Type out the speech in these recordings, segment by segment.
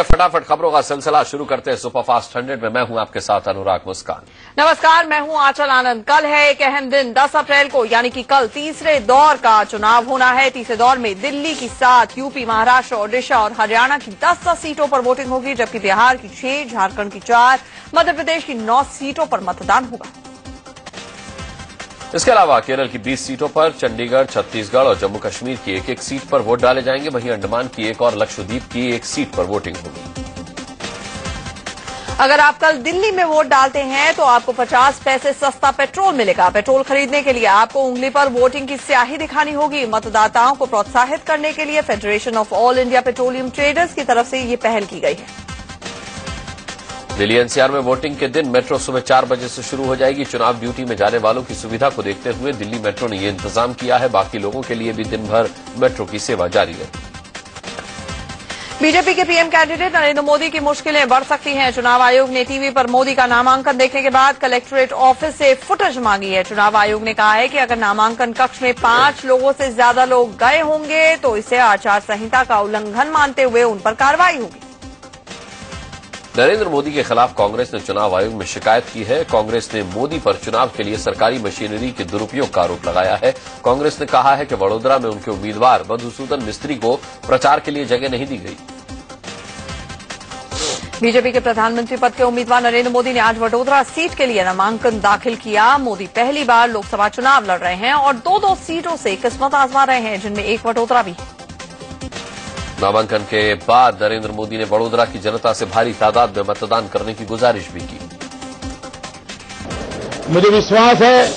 फटाफट खबरों का सिलसिला शुरू करते हैं सुपरफास्ट 100 में। मैं हूं आपके साथ अनुराग मुस्कान। नमस्कार, मैं हूं आंचल आनंद। कल है एक अहम दिन, 10 अप्रैल को, यानी कि कल तीसरे दौर का चुनाव होना है। तीसरे दौर में दिल्ली की 7, यूपी, महाराष्ट्र, ओडिशा और हरियाणा की 10 सीटों पर वोटिंग होगी, जबकि बिहार की 6, झारखंड की 4, मध्य प्रदेश की 9 सीटों पर मतदान होगा। इसके अलावा केरल की 20 सीटों पर, चंडीगढ़, छत्तीसगढ़ और जम्मू कश्मीर की एक सीट पर वोट डाले जाएंगे। वहीं अंडमान की एक और लक्षद्वीप की एक सीट पर वोटिंग होगी। अगर आप कल दिल्ली में वोट डालते हैं तो आपको 50 पैसे सस्ता पेट्रोल मिलेगा। पेट्रोल खरीदने के लिए आपको उंगली पर वोटिंग की स्याही दिखानी होगी। मतदाताओं को प्रोत्साहित करने के लिए federation of all India petroleum traders की तरफ से ये पहल की गई है। दिल्ली एनसीआर में वोटिंग के दिन मेट्रो सुबह 4 बजे से शुरू हो जाएगी। चुनाव ड्यूटी में जाने वालों की सुविधा को देखते हुए दिल्ली मेट्रो ने ये इंतजाम किया है। बाकी लोगों के लिए भी दिन भर मेट्रो की सेवा जारी रहेगी। बीजेपी के पीएम कैंडिडेट नरेंद्र मोदी की मुश्किलें बढ़ सकती हैं। चुनाव आयोग ने टीवी पर मोदी का नामांकन देखने के बाद कलेक्ट्रेट ऑफिस से फुटेज मांगी है। चुनाव आयोग ने कहा है कि अगर नामांकन कक्ष में 5 लोगों से ज्यादा लोग गए होंगे तो इसे आचार संहिता का उल्लंघन मानते हुए उन पर कार्रवाई होगी। नरेंद्र मोदी के खिलाफ कांग्रेस ने चुनाव आयोग में शिकायत की है। कांग्रेस ने मोदी पर चुनाव के लिए सरकारी मशीनरी के दुरुपयोग का आरोप लगाया है। कांग्रेस ने कहा है कि वडोदरा में उनके उम्मीदवार मधुसूदन मिस्त्री को प्रचार के लिए जगह नहीं दी गई। बीजेपी के प्रधानमंत्री पद के उम्मीदवार नरेंद्र मोदी ने आज वडोदरा सीट के लिए नामांकन दाखिल किया। मोदी पहली बार लोकसभा चुनाव लड़ रहे हैं और 2-2 सीटों से किस्मत आजमा रहे हैं, जिनमें एक वडोदरा भी है। नामांकन के बाद नरेंद्र मोदी ने वडोदरा की जनता से भारी तादाद में मतदान करने की गुजारिश भी की। मुझे विश्वास है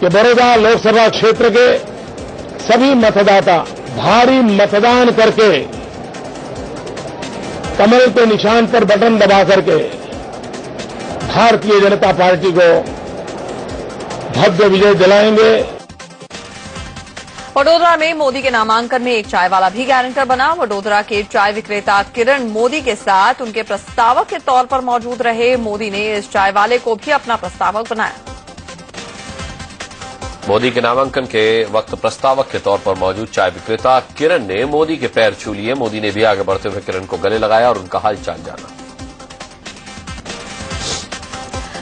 कि बड़ौदा लोकसभा क्षेत्र के सभी मतदाता भारी मतदान करके कमल के निशान पर बटन दबा करके भारतीय जनता पार्टी को भव्य विजय दिलाएंगे। वडोदरा में मोदी के नामांकन में एक चाय वाला भी गारंटर बना। वडोदरा के चाय विक्रेता किरण मोदी के साथ उनके प्रस्तावक के तौर पर मौजूद रहे। मोदी ने इस चाय वाले को भी अपना प्रस्तावक बनाया। मोदी के नामांकन के वक्त प्रस्तावक के तौर पर मौजूद चाय विक्रेता किरण ने मोदी के पैर छू लिए। मोदी ने भी आगे बढ़ते हुए किरण को गले लगाया और उनका हालचाल जाना।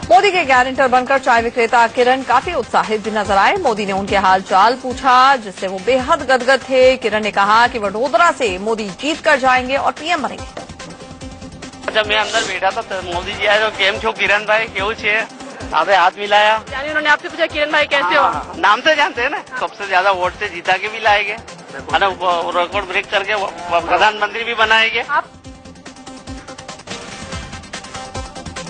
मोदी के गारंटर बनकर चाय विक्रेता किरण काफी उत्साहित भी नजर आए। मोदी ने उनके हालचाल पूछा, जिससे वो बेहद गदगद थे। किरण ने कहा कि वडोदरा से मोदी जीत कर जाएंगे और पीएम बनेंगे। जब मैं अंदर बैठा था तो मोदी जी आए, केम छो किरण भाई, क्यों छे, आपने हाथ मिलाया। यानी उन्होंने आपसे पूछा किरण भाई कैसे हो? नाम से जानते हैं ना, सबसे ज्यादा वोट से जीता के भी लाएंगे, रिकॉर्ड ब्रेक करके प्रधानमंत्री भी बनाएंगे।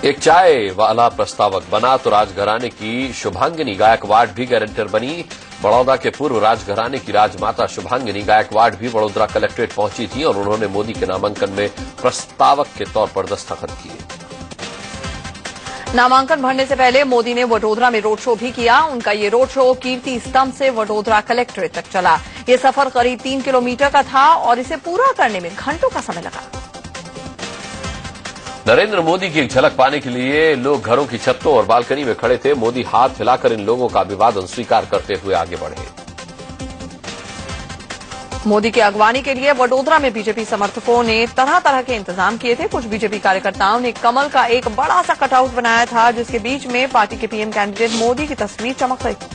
एक चाय वाला प्रस्तावक बना तो राजघराने की शुभांगिनी गायकवाड़ भी गारंटर बनी। बड़ौदा के पूर्व राजघराने की राजमाता शुभांगिनी गायकवाड़ भी वडोदरा कलेक्ट्रेट पहुंची थी और उन्होंने मोदी के नामांकन में प्रस्तावक के तौर पर दस्तखत किए। नामांकन भरने से पहले मोदी ने वडोदरा में रोड शो भी किया। उनका ये रोड शो कीर्ति स्तंभ से वडोदरा कलेक्ट्रेट तक चला। ये सफर करीब 3 किलोमीटर का था और इसे पूरा करने में घंटों का समय लगा। नरेंद्र मोदी की एक झलक पाने के लिए लोग घरों की छतों और बालकनी में खड़े थे। मोदी हाथ हिलाकर इन लोगों का अभिवादन स्वीकार करते हुए आगे बढ़े। मोदी की अगवानी के लिए वडोदरा में बीजेपी समर्थकों ने तरह तरह के इंतजाम किए थे। कुछ बीजेपी कार्यकर्ताओं ने कमल का एक बड़ा सा कटआउट बनाया था, जिसके बीच में पार्टी के पीएम कैंडिडेट मोदी की तस्वीर चमक रही थी।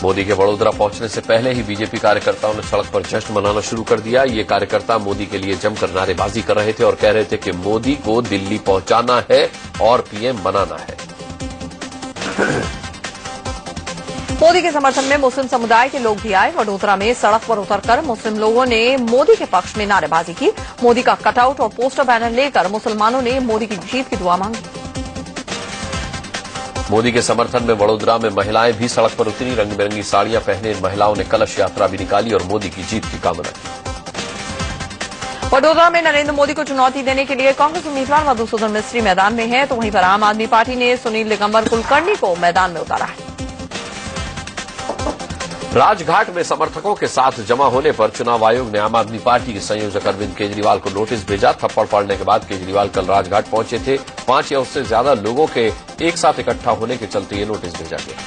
मोदी के वडोदरा पहुंचने से पहले ही बीजेपी कार्यकर्ताओं ने सड़क पर जश्न मनाना शुरू कर दिया। ये कार्यकर्ता मोदी के लिए जमकर नारेबाजी कर रहे थे और कह रहे थे कि मोदी को दिल्ली पहुंचाना है और पीएम बनाना है। मोदी के समर्थन में मुस्लिम समुदाय के लोग भी आए। वडोदरा में सड़क पर उतरकर मुस्लिम लोगों ने मोदी के पक्ष में नारेबाजी की। मोदी का कटआउट और पोस्टर बैनर लेकर मुसलमानों ने मोदी की जीत की दुआ मांगी। मोदी के समर्थन में वडोदरा में महिलाएं भी सड़क पर उतरी। रंग बिरंगी साड़ियां पहने इन महिलाओं ने कलश यात्रा भी निकाली और मोदी की जीत की कामना की। वडोदरा में नरेंद्र मोदी को चुनौती देने के लिए कांग्रेस उम्मीदवार मधुसूदन मिस्त्री मैदान में हैं, तो वहीं पर आम आदमी पार्टी ने सुनील दिगंबर कुलकर्णी को मैदान में उतारा है। राजघाट में समर्थकों के साथ जमा होने पर चुनाव आयोग ने आम आदमी पार्टी के संयोजक अरविंद केजरीवाल को नोटिस भेजा। थप्पड़ पड़ने के बाद केजरीवाल कल राजघाट पहुंचे थे। 5 या उससे ज्यादा लोगों के एक साथ इकट्ठा होने के चलते ये नोटिस भेजा गया।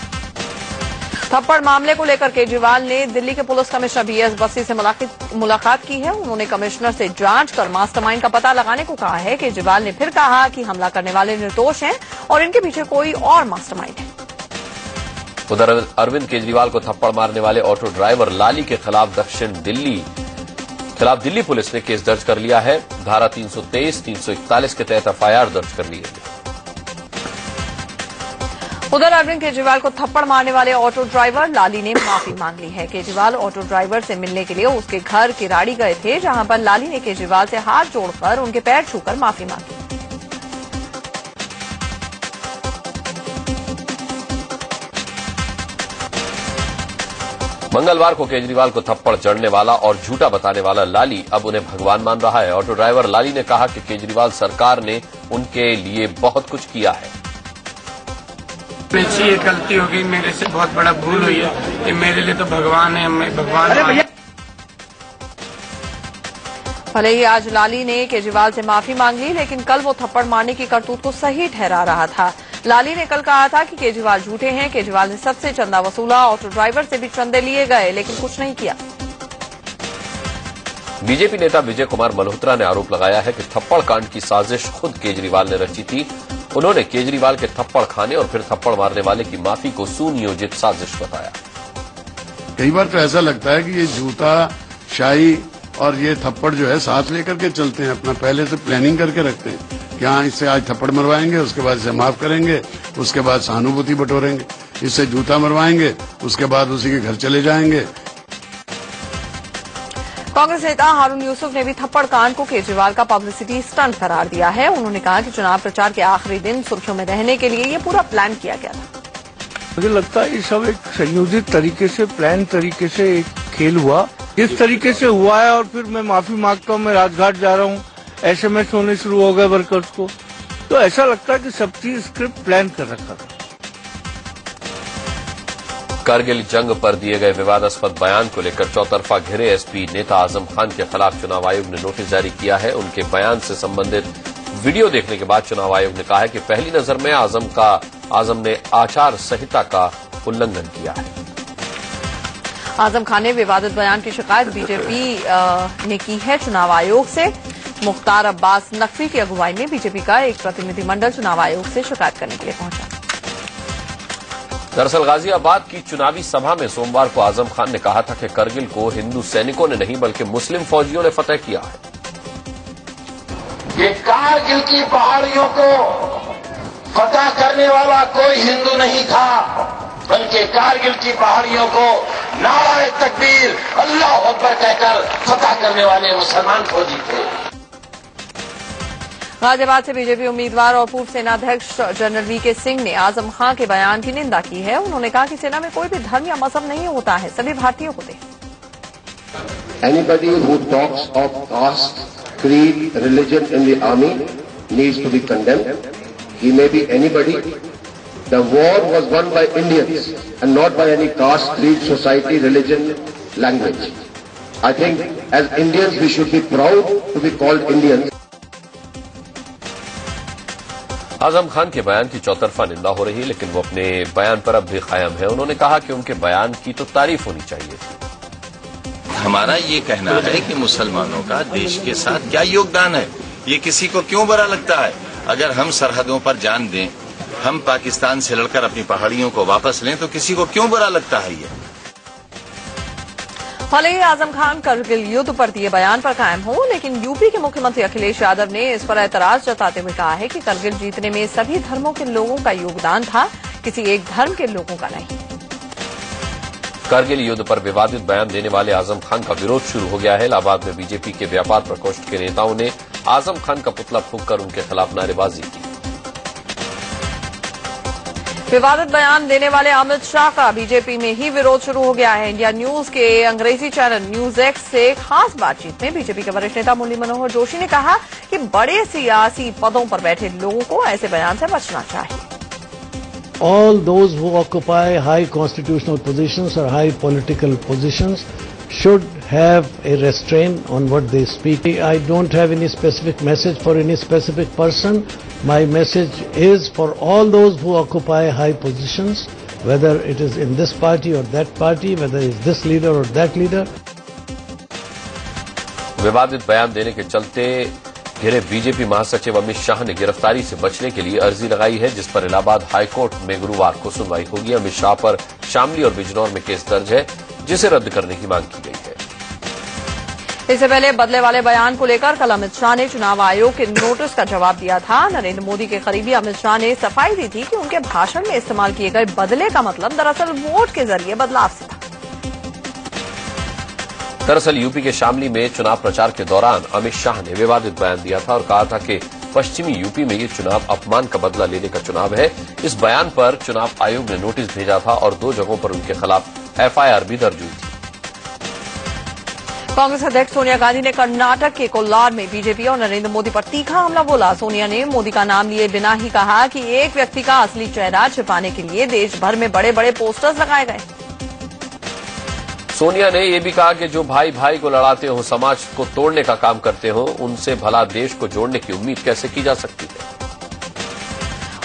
थप्पड़ मामले को लेकर केजरीवाल ने दिल्ली के पुलिस कमिश्नर बीएस बस्सी से मुलाकात की है। उन्होंने कमिश्नर से जांच कर मास्टरमाइंड का पता लगाने को कहा है। केजरीवाल ने फिर कहा कि हमला करने वाले निर्दोष हैं और इनके पीछे कोई और मास्टरमाइंड है। उधर अरविंद केजरीवाल को थप्पड़ मारने वाले ऑटो ड्राइवर लाली के खिलाफ दिल्ली पुलिस ने केस दर्ज कर लिया है। धारा 323, 341 के तहत एफआईआर दर्ज कर ली है। उधर अरविंद केजरीवाल को थप्पड़ मारने वाले ऑटो ड्राइवर लाली ने माफी मांग ली है। केजरीवाल ऑटो ड्राइवर से मिलने के लिए उसके घर किराड़ी गए थे, जहां पर लाली ने केजरीवाल से हाथ जोड़कर उनके पैर छूकर माफी मांगी। मंगलवार को केजरीवाल को थप्पड़ जड़ने वाला और झूठा बताने वाला लाली अब उन्हें भगवान मान रहा है। ऑटो ड्राइवर लाली ने कहा कि केजरीवाल सरकार ने उनके लिए बहुत कुछ किया है। ये गलती हो गई, मेरे से बहुत बड़ा भूल हुई है। ये मेरे लिए तो भगवान है, मैं भगवान। भले ही आज लाली ने केजरीवाल से माफी मांग ली, लेकिन कल वो थप्पड़ मारने की करतूत को सही ठहरा रहा था। लाली ने कल कहा था कि केजरीवाल झूठे हैं। केजरीवाल ने सबसे चंदा वसूला, ऑटो ड्राइवर से भी चंदे लिए गए, लेकिन कुछ नहीं किया। बीजेपी नेता विजय कुमार मल्होत्रा ने आरोप लगाया है कि थप्पड़ कांड की साजिश खुद केजरीवाल ने रची थी। उन्होंने केजरीवाल के थप्पड़ खाने और फिर थप्पड़ मारने वाले की माफी को सुनियोजित साजिश बताया। कई बार तो ऐसा लगता है कि ये जूता शाही और ये थप्पड़ जो है साथ लेकर के चलते हैं, अपना पहले से प्लानिंग करके रखते हैं कि हाँ इससे आज थप्पड़ मरवाएंगे, उसके बाद इसे माफ करेंगे, उसके बाद सहानुभूति बटोरेंगे, इससे जूता मरवाएंगे, उसके बाद उसी के घर चले जाएंगे। कांग्रेस नेता हारून यूसुफ ने भी थप्पड़ कांड को केजरीवाल का पब्लिसिटी स्टंट करार दिया है। उन्होंने कहा कि चुनाव प्रचार के आखिरी दिन सुर्खियों में रहने के लिए ये पूरा प्लान किया गया था। मुझे लगता है ये सब एक संयोजित तरीके से, प्लान तरीके से एक खेल हुआ। इस तरीके से हुआ है और फिर मैं माफी मांगता हूँ, मैं राजघाट जा रहा हूँ, SMS होने शुरू हो गए वर्कर्स को। तो ऐसा लगता है कि सब चीज स्क्रिप्ट प्लान कर रखा था। करगिल जंग पर दिए गए विवादास्पद बयान को लेकर चौतरफा घिरे एसपी नेता आजम खान के खिलाफ चुनाव आयोग ने नोटिस जारी किया है। उनके बयान से संबंधित वीडियो देखने के बाद चुनाव आयोग ने कहा है कि पहली नजर में आजम ने आचार संहिता का उल्लंघन किया है। आजम खान ने विवादित बयान की शिकायत बीजेपी ने की है चुनाव आयोग से। मुख्तार अब्बास नकवी की अगुवाई में बीजेपी का एक प्रतिनिधिमंडल चुनाव आयोग से शिकायत करने के लिए पहुंचा। दरअसल गाजियाबाद की चुनावी सभा में सोमवार को आजम खान ने कहा था कि करगिल को हिंदू सैनिकों ने नहीं बल्कि मुस्लिम फौजियों ने फतह किया है। ये कारगिल की पहाड़ियों को फतह करने वाला कोई हिंदू नहीं था, बल्कि कारगिल की पहाड़ियों को नारे तकबीर अल्लाह अकबर कहकर फतह करने वाले मुसलमान फौजी थे। गाजियाबाद से बीजेपी उम्मीदवार और पूर्व सेनाध्यक्ष जनरल वीके सिंह ने आजम खान के बयान की निंदा की है। उन्होंने कहा कि सेना में कोई भी धर्म या मजहब नहीं होता है, सभी भारतीयों को दे। Anybody who talks of caste, creed, religion in the army needs to be condemned. He may be anybody. The war was won by Indians and not by any caste, creed, society, religion, language. I think as Indians we should be proud to be called Indians. Azam Khan के बयान की चौतरफा निंदा हो रही है, लेकिन वो अपने बयान पर अब भी कायम है। उन्होंने कहा कि उनके बयान की तो तारीफ होनी चाहिए थी। हमारा ये कहना है कि मुसलमानों का देश के साथ क्या योगदान है, ये किसी को क्यों बुरा लगता है। अगर हम सरहदों पर जान दें, हम पाकिस्तान से लड़कर अपनी पहाड़ियों को वापस लें, तो किसी को क्यों बुरा लगता है ये। भले ही आजम खान करगिल युद्ध पर दिए बयान पर कायम हो, लेकिन यूपी के मुख्यमंत्री अखिलेश यादव ने इस पर एतराज जताते हुए कहा है कि करगिल जीतने में सभी धर्मों के लोगों का योगदान था, किसी एक धर्म के लोगों का नहीं। करगिल युद्ध पर विवादित बयान देने वाले आजम खान का विरोध शुरू हो गया है। इलाहाबाद में बीजेपी के व्यापार प्रकोष्ठ के नेताओं ने आजम खान का पुतला फूंककर उनके खिलाफ नारेबाजी की। विवादित बयान देने वाले अमित शाह का बीजेपी में ही विरोध शुरू हो गया है। इंडिया न्यूज के अंग्रेजी चैनल न्यूज एक्स से खास बातचीत में बीजेपी के वरिष्ठ नेता मुरली मनोहर जोशी ने कहा कि बड़े सियासी पदों पर बैठे लोगों को ऐसे बयान से बचना चाहिए। All those who occupy high constitutional positions or high political positions should have a restraint on what they speak. I don't have any specific message for any specific person. My message is for all those who occupy high positions whether it is in this party or that party, whether it's this leader or that leader. विवादित बयान देने के चलते घिरे BJP महासचिव अमित शाह ने गिरफ्तारी से बचने के लिए अर्जी लगाई है, जिस पर इलाहाबाद हाईकोर्ट में गुरुवार को सुनवाई होगी। अमित शाह पर शामली और बिजनौर में केस दर्ज है, जिसे रद्द करने की मांग की गई है। इससे पहले बदले वाले बयान को लेकर कल अमित शाह ने चुनाव आयोग के नोटिस का जवाब दिया था। नरेंद्र मोदी के करीबी अमित शाह ने सफाई दी थी कि उनके भाषण में इस्तेमाल किए गए बदले का मतलब दरअसल वोट के जरिए बदलाव से था। दरअसल यूपी के शामली में चुनाव प्रचार के दौरान अमित शाह ने विवादित बयान दिया था और कहा था कि पश्चिमी यूपी में ये चुनाव अपमान का बदला लेने का चुनाव है। इस बयान पर चुनाव आयोग ने नोटिस भेजा था और 2 जगहों पर उनके खिलाफ एफआईआर भी दर्ज हुई थी। कांग्रेस अध्यक्ष सोनिया गांधी ने कर्नाटक के कोल्लार में बीजेपी और नरेंद्र मोदी पर तीखा हमला बोला। सोनिया ने मोदी का नाम लिए बिना ही कहा कि एक व्यक्ति का असली चेहरा छिपाने के लिए देश भर में बड़े बड़े पोस्टर्स लगाए गए। सोनिया ने यह भी कहा कि जो भाई भाई को लड़ाते हो, समाज को तोड़ने का काम करते हो, उनसे भला देश को जोड़ने की उम्मीद कैसे की जा सकती है।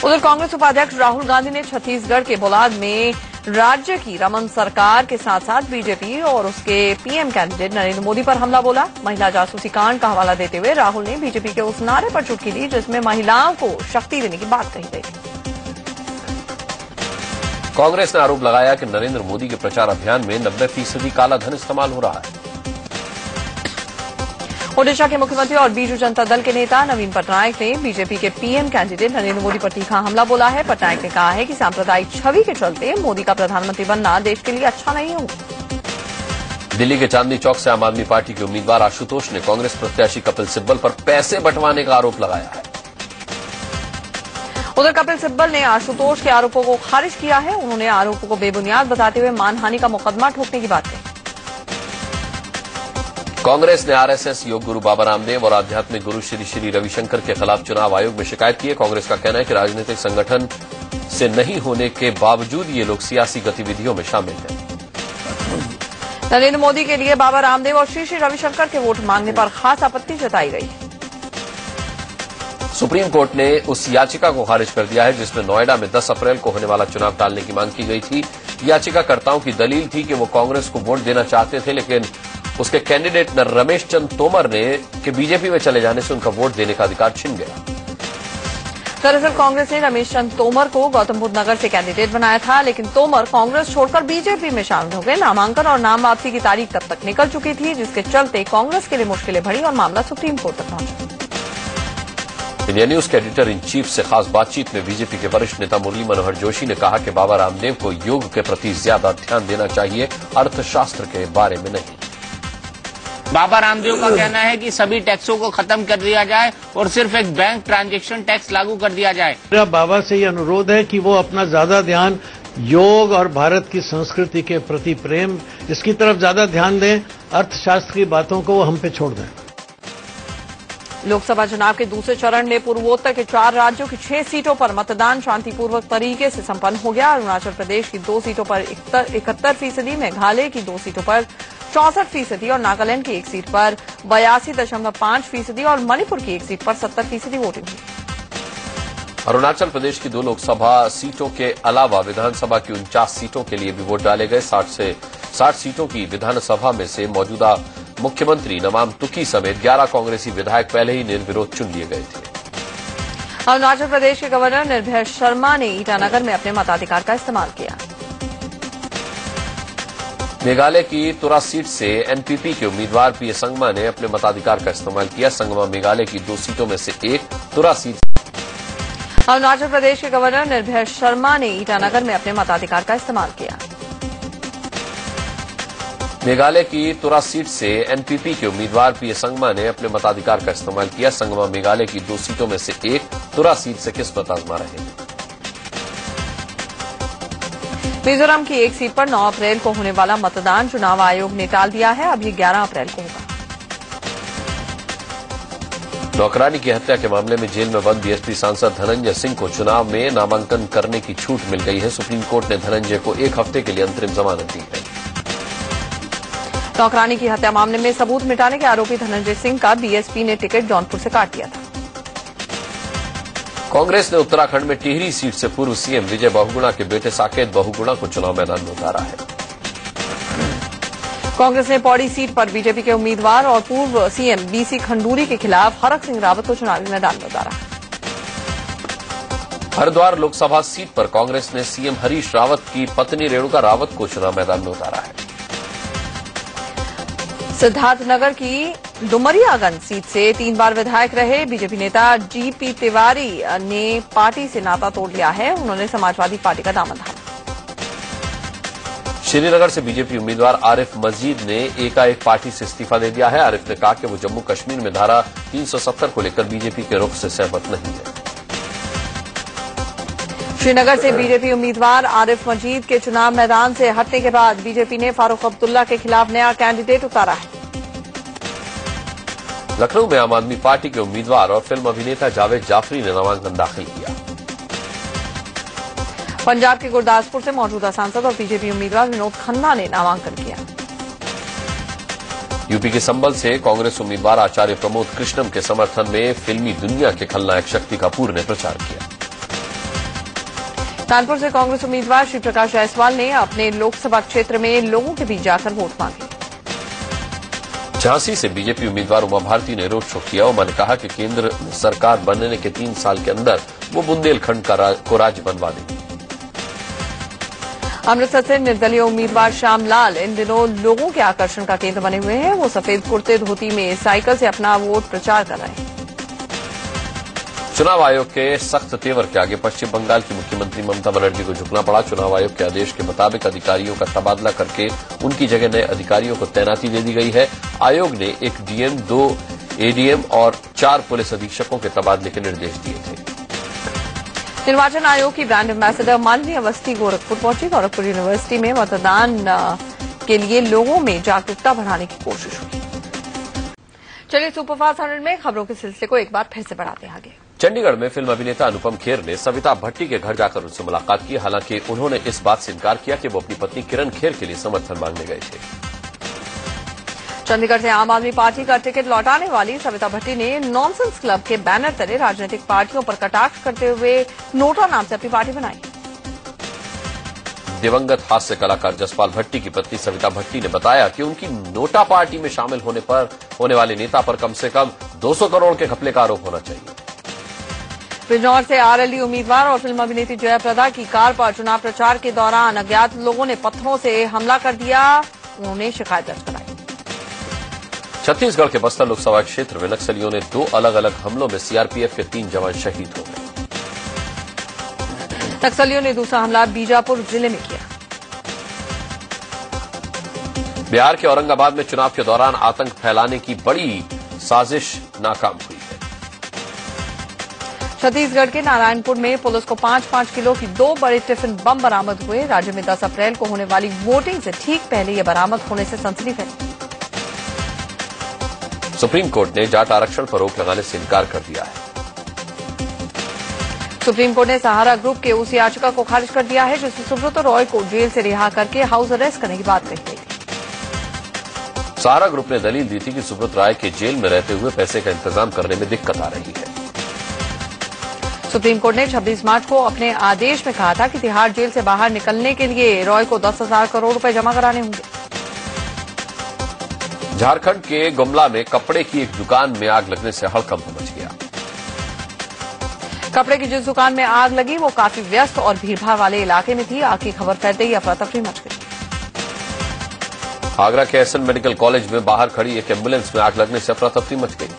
उधर कांग्रेस उपाध्यक्ष राहुल गांधी ने छत्तीसगढ़ के बोलाद में राज्य की रमन सरकार के साथ साथ बीजेपी और उसके पीएम कैंडिडेट नरेंद्र मोदी पर हमला बोला। महिला जासूसी कांड का हवाला देते हुए राहुल ने बीजेपी के उस नारे पर चुटकी दी जिसमें महिलाओं को शक्ति देने की बात कही गई। कांग्रेस ने आरोप लगाया कि नरेंद्र मोदी के प्रचार अभियान में 90% काला धन इस्तेमाल हो रहा है। ओडिशा के मुख्यमंत्री और बीजू जनता दल के नेता नवीन पटनायक ने बीजेपी के पीएम कैंडिडेट नरेंद्र मोदी पर तीखा हमला बोला है। पटनायक ने कहा है कि सांप्रदायिक छवि के चलते मोदी का प्रधानमंत्री बनना देश के लिए अच्छा नहीं होगा। दिल्ली के चांदनी चौक से आम आदमी पार्टी के उम्मीदवार आशुतोष ने कांग्रेस प्रत्याशी कपिल सिब्बल पर पैसे बंटवाने का आरोप लगाया है। उधर कपिल सिब्बल ने आशुतोष के आरोपों को खारिज किया है। उन्होंने आरोपों को बेबुनियाद बताते हुए मानहानि का मुकदमा ठोकने की बात कही। कांग्रेस ने आरएसएस योग गुरु बाबा रामदेव और आध्यात्मिक गुरु श्री श्री रविशंकर के खिलाफ चुनाव आयोग में शिकायत की है। कांग्रेस का कहना है कि राजनीतिक संगठन से नहीं होने के बावजूद ये लोग सियासी गतिविधियों में शामिल हैं। नरेंद्र मोदी के लिए बाबा रामदेव और श्री श्री रविशंकर के वोट मांगने पर खास आपत्ति जताई गई। सुप्रीम कोर्ट ने उस याचिका को खारिज कर दिया है जिसमें नोएडा में 10 अप्रैल को होने वाला चुनाव टालने की मांग की गई थी। याचिकाकर्ताओं की दलील थी कि वो कांग्रेस को वोट देना चाहते थे, लेकिन उसके कैंडिडेट रमेश चंद्र तोमर ने कि बीजेपी में चले जाने से उनका वोट देने का अधिकार छिन गया। दरअसल कांग्रेस ने रमेश चंद्र तोमर को गौतम बुद्ध नगर से कैंडिडेट बनाया था, लेकिन तोमर कांग्रेस छोड़कर बीजेपी में शामिल हो गए। नामांकन और नाम वापसी की तारीख तब तक निकल चुकी थी, जिसके चलते कांग्रेस के लिए मुश्किलें बढ़ी और मामला सुप्रीम कोर्ट तक पहुंचा। इंडिया न्यूज के एडिटर इन चीफ से खास बातचीत में बीजेपी के वरिष्ठ नेता मुरली मनोहर जोशी ने कहा कि बाबा रामदेव को योग के प्रति ज्यादा ध्यान देना चाहिए, अर्थशास्त्र के बारे में नहीं। बाबा रामदेव का कहना है कि सभी टैक्सों को खत्म कर दिया जाए और सिर्फ एक बैंक ट्रांजैक्शन टैक्स लागू कर दिया जाए। मेरा बाबा से ये अनुरोध है कि वो अपना ज्यादा ध्यान योग और भारत की संस्कृति के प्रति प्रेम, इसकी तरफ ज्यादा ध्यान दें। अर्थशास्त्र की बातों को वो हम पे छोड़ दें। लोकसभा चुनाव के दूसरे चरण में पूर्वोत्तर के 4 राज्यों की 6 सीटों पर मतदान शांतिपूर्वक तरीके से संपन्न हो गया। अरुणाचल प्रदेश की 2 सीटों पर 71%, मेघालय की 2 सीटों पर 64% और नागालैंड की 1 सीट पर 82.5% और मणिपुर की 1 सीट पर 70% वोटिंग हुई। अरुणाचल प्रदेश की 2 लोकसभा सीटों के अलावा विधानसभा की 49 सीटों के लिए भी वोट डाले गए। 60 सीटों की विधानसभा में से मौजूदा मुख्यमंत्री नमाम तुकी समेत 11 कांग्रेसी विधायक पहले ही निर्विरोध चुन लिए गए थे। अरुणाचल प्रदेश के गवर्नर निर्भय शर्मा ने ईटानगर में अपने मताधिकार का इस्तेमाल किया। मेघालय की तुरा सीट से एनपीपी के उम्मीदवार पीए संगमा ने अपने मताधिकार का इस्तेमाल किया। संगमा मेघालय की 2 सीटों में से एक तुरा सीट। अरुणाचल प्रदेश के गवर्नर निर्भय शर्मा ने ईटानगर में अपने मताधिकार का इस्तेमाल किया। मेघालय की तुरा सीट से एनपीपी के उम्मीदवार पीए संगमा ने अपने मताधिकार का इस्तेमाल किया। संगमा मेघालय की 2 सीटों में से एक तुरा सीट से किस्मत आजमा रहे हैं। मिजोरम की 1 सीट पर 9 अप्रैल को होने वाला मतदान चुनाव आयोग ने टाल दिया है। अब ये 11 अप्रैल को होगा। नौकरानी की हत्या के मामले में जेल में बंद बीएसपी सांसद धनंजय सिंह को चुनाव में नामांकन करने की छूट मिल गई है। सुप्रीम कोर्ट ने धनंजय को 1 हफ्ते के लिए अंतरिम जमानत दी है। नौकरानी की हत्या मामले में सबूत मिटाने के आरोपी धनंजय सिंह का बीएसपी ने टिकट जौनपुर से काट दिया था। कांग्रेस ने उत्तराखंड में टिहरी सीट से पूर्व सीएम विजय बहुगुणा के बेटे साकेत बहुगुणा को चुनाव मैदान में उतारा है। कांग्रेस ने पौड़ी सीट पर बीजेपी के उम्मीदवार और पूर्व सीएम बीसी खंडूरी के खिलाफ हरक सिंह रावत को चुनावी मैदान में उतारा। हरिद्वार लोकसभा सीट पर कांग्रेस ने सीएम हरीश रावत की पत्नी रेणुका रावत को चुनाव मैदान में उतारा है। सिद्धार्थनगर की डुमरियागंज सीट से 3 बार विधायक रहे बीजेपी नेता जीपी तिवारी ने पार्टी से नाता तोड़ लिया है। उन्होंने समाजवादी पार्टी का दामन थामा। श्रीनगर से बीजेपी उम्मीदवार आरिफ मजीद ने एकाएक पार्टी से इस्तीफा दे दिया है। आरिफ ने कहा कि वो जम्मू कश्मीर में धारा 370 को लेकर बीजेपी के रुख से सहमत नहीं है। श्रीनगर से बीजेपी उम्मीदवार आरिफ मजीद के चुनाव मैदान से हटने के बाद बीजेपी ने फारूक अब्दुल्ला के खिलाफ नया कैंडिडेट उतारा है। लखनऊ में आम आदमी पार्टी के उम्मीदवार और फिल्म अभिनेता जावेद जाफरी ने नामांकन दाखिल किया। पंजाब के गुरदासपुर से मौजूदा सांसद और बीजेपी उम्मीदवार विनोद खन्ना ने नामांकन किया। यूपी के संभल से कांग्रेस उम्मीदवार आचार्य प्रमोद कृष्णम के समर्थन में फिल्मी दुनिया के खलनायक शक्ति कपूर ने प्रचार किया। कानपुर से कांग्रेस उम्मीदवार श्री प्रकाश जायसवाल ने अपने लोकसभा क्षेत्र में लोगों के बीच जाकर वोट मांगे। झांसी से बीजेपी उम्मीदवार उमा भारती ने रोड शो किया। उमा ने कहा कि केंद्र सरकार बनने के 3 साल के अंदर वो बुंदेलखंड को राज्य बनवा देगी। अमृतसर से निर्दलीय उम्मीदवार श्यामलाल इन दिनों लोगों के आकर्षण का केंद्र बने हुए हैं। वो सफेद कुर्ते धोती में साइकिल से अपना वोट प्रचार कर रहे हैं। चुनाव आयोग के सख्त तेवर के आगे पश्चिम बंगाल की मुख्यमंत्री ममता बनर्जी को झुकना पड़ा। चुनाव आयोग के आदेश के मुताबिक अधिकारियों का तबादला करके उनकी जगह नए अधिकारियों को तैनाती दे दी गई है। आयोग ने 1 डीएम, 2 एडीएम और 4 पुलिस अधीक्षकों के तबादले के निर्देश दिए थे। निर्वाचन आयोग की ब्रांड एम्बेसडर मालिनी अवस्थी गोरखपुर पहुंची। गोरखपुर यूनिवर्सिटी में मतदान के लिए लोगों में जागरूकता बढ़ाने की कोशिश हुई। चलिए सुपरफास्ट 100 में खबरों के सिलसिले को एक बार फिर से बढ़ाते हैं आगे। चंडीगढ़ में फिल्म अभिनेता अनुपम खेर ने सविता भट्टी के घर जाकर उनसे मुलाकात की। हालांकि उन्होंने इस बात से इनकार किया कि वो अपनी पत्नी किरण खेर के लिए समर्थन मांगने गए थे। चंडीगढ़ से आम आदमी पार्टी का टिकट लौटाने वाली सविता भट्टी ने नॉनसेंस क्लब के बैनर तले राजनीतिक पार्टियों पर कटाक्ष करते हुए नोटा नाम से अपनी पार्टी बनाई। दिवंगत हास्य कलाकार जसपाल भट्टी की पत्नी सविता भट्टी ने बताया कि उनकी नोटा पार्टी में शामिल होने वाले नेता पर कम से कम 200 करोड़ के घपले का आरोप होना चाहिए। बिजनौर से आरएलडी उम्मीदवार और फिल्म अभिनेत्री जयाप्रदा की कार पर चुनाव प्रचार के दौरान अज्ञात लोगों ने पत्थरों से हमला कर दिया। उन्होंने शिकायत दर्ज कराई। छत्तीसगढ़ के बस्तर लोकसभा क्षेत्र में नक्सलियों ने 2 अलग अलग हमलों में सीआरपीएफ के 3 जवान शहीद हो गए। नक्सलियों ने दूसरा हमला बीजापुर जिले में किया। बिहार के औरंगाबाद में चुनाव के दौरान आतंक फैलाने की बड़ी साजिश नाकाम हुई है। छत्तीसगढ़ के नारायणपुर में पुलिस को 5-5 किलो की 2 बड़े टिफिन बम बरामद हुए। राज्य में 10 अप्रैल को होने वाली वोटिंग से ठीक पहले ये बरामद होने से सनसनी फैली। सुप्रीम कोर्ट ने जाट आरक्षण पर रोक लगाने से इनकार कर दिया है। सुप्रीम कोर्ट ने सहारा ग्रुप के उस याचिका को खारिज कर दिया है जिसमें सुब्रत रॉय को जेल से रिहा करके हाउस अरेस्ट करने की बात कही गई थी। सहारा ग्रुप ने दलील दी थी कि सुब्रत रॉय के जेल में रहते हुए पैसे का इंतजाम करने में दिक्कत आ रही है। सुप्रीम कोर्ट ने 26 मार्च को अपने आदेश में कहा था कि तिहाड़ जेल से बाहर निकलने के लिए रॉय को 10,000 करोड़ रुपए जमा कराने होंगे। झारखंड के गुमला में कपड़े की एक दुकान में आग लगने से हड़कंप मच गया। कपड़े की जिस दुकान में आग लगी वो काफी व्यस्त और भीड़भाड़ वाले इलाके में थी। आग की खबर फैलते ही अफरा तफरी मच गई। आगरा के एसएन मेडिकल कॉलेज में बाहर खड़ी एक एम्बुलेंस में आग लगने से अफरा तफरी मच गई।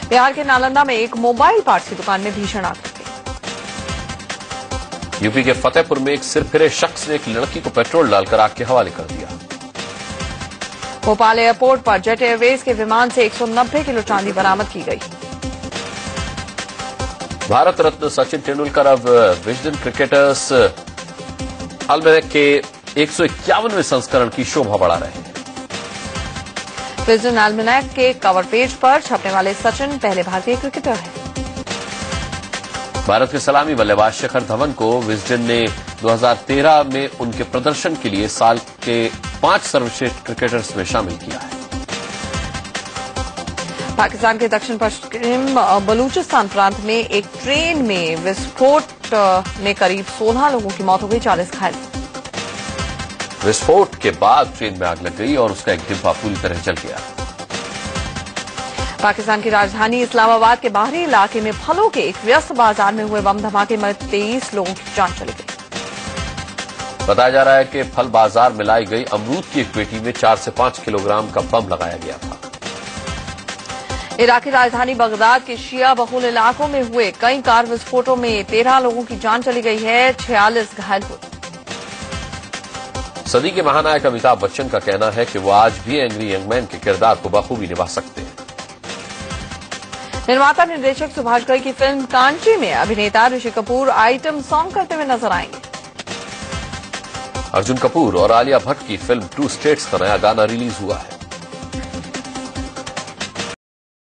बिहार के नालंदा में एक मोबाइल पार्ट्स की दुकान में भीषण आग लग गई। यूपी के फतेहपुर में एक सिरफिरे शख्स ने एक लड़की को पेट्रोल डालकर आग के हवाले कर दिया। भोपाल एयरपोर्ट पर जेट एयरवेज के विमान से 190 किलो चांदी बरामद की गई। भारत रत्न सचिन तेंदुलकर अब विजडन क्रिकेटर्स अलमैक के 151वें संस्करण की शोभा बढ़ा रहे हैं। विजडन एल्मेनाक के कवर पेज पर छपने वाले सचिन पहले भारतीय क्रिकेटर हैं। भारत के सलामी बल्लेबाज शिखर धवन को विजडन ने 2013 में उनके प्रदर्शन के लिए साल के 5 सर्वश्रेष्ठ क्रिकेटर्स में शामिल किया है। पाकिस्तान के दक्षिण पश्चिम बलूचिस्तान प्रांत में एक ट्रेन में विस्फोट में करीब 16 लोगों की मौत हो गई, 40 घायल। विस्फोट के बाद ट्रेन में आग लग गई और उसका एक डिब्बा पूरी तरह जल गया। पाकिस्तान की राजधानी इस्लामाबाद के बाहरी इलाके में फलों के एक व्यस्त बाजार में हुए बम धमाके में 23 लोगों की जान चली गई। बताया जा रहा है कि फल बाजार में लाई गई अमरूद की एक पेटी में 4 से 5 किलोग्राम का बम लगाया गया था। इराकी राजधानी बगदाद के शिया बहुल इलाकों में हुए कई कार विस्फोटों में 13 लोगों की जान चली गई है, 46 घायल हुए। सदी के महानायक अमिताभ बच्चन का कहना है कि वो आज भी एंग्री यंग मैन के किरदार को बखूबी निभा सकते हैं। निर्माता निर्देशक सुभाष घई की फिल्म कांची में अभिनेता ऋषि कपूर आइटम सॉन्ग करते हुए नजर आएंगे। अर्जुन कपूर और आलिया भट्ट की फिल्म 2 स्टेट्स का नया गाना रिलीज हुआ है।